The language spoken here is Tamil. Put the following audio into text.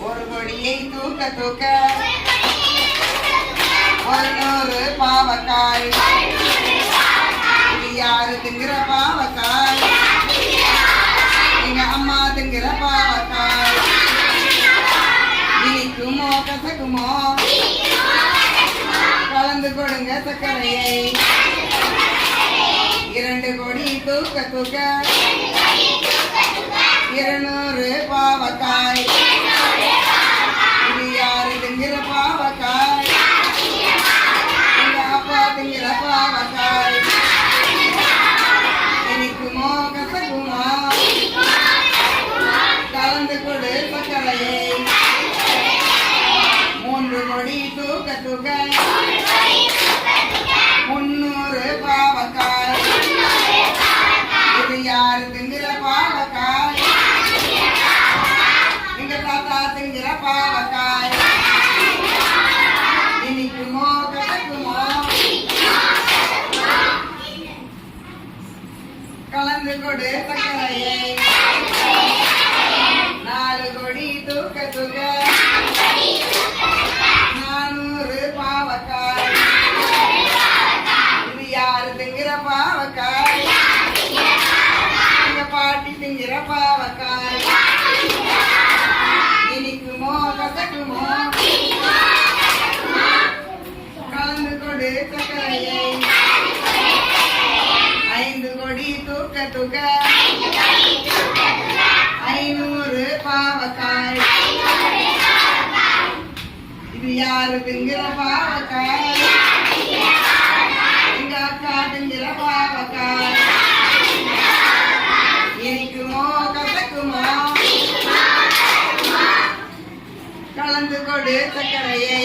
ஒரு கொடியை தூக்க தூக்க 100 பாவக்காய். இது யாரு திங்கிற பாவக்காய்? எங்க அம்மா திங்கிற பாவக்காய். இனிக்குமோ கசக்குமோ? கலந்து கொடுங்க சர்க்கரையை. 2 கொடி தூக்க தூக்க 200 பாவக்காய். இது யாரு திங்கிற பாவக்காய்? எங்க அப்பா திங்கிற பாவக்காய். இனிக்குமோ கசக்குமோ? கலந்து கொடு சர்க்கரையை. 3 கொடி தூக்க தூக்க 300 பாவக்காய். இது யாரு திங்கிற பாவக்காய்? எங்க தாத்தா திங்கிற பாவக்காய். இனிக்குமோ கசக்குமோ? கலந்து கொடு சர்க்கரையை. 4 கொடி தூக்க தூக்க 400 பாவக்காய். இது யாரு திங்கிற பாவக்காய்? எங்க பாட்டி திங்கிற பாவக்காய். இனிக்குமோ கசக்குமோ? கலந்து கொடு சர்க்கரையை. 5 கொடி தூக்க தூக்க 500 பாவக்காய். இது யாரு திங்கிற பாவக்காய்? எங்க அக்கா திங்கிற பாவக்காய். இனிக்குமோ கசக்குமோ? கலந்து கொடு சர்க்கரையை.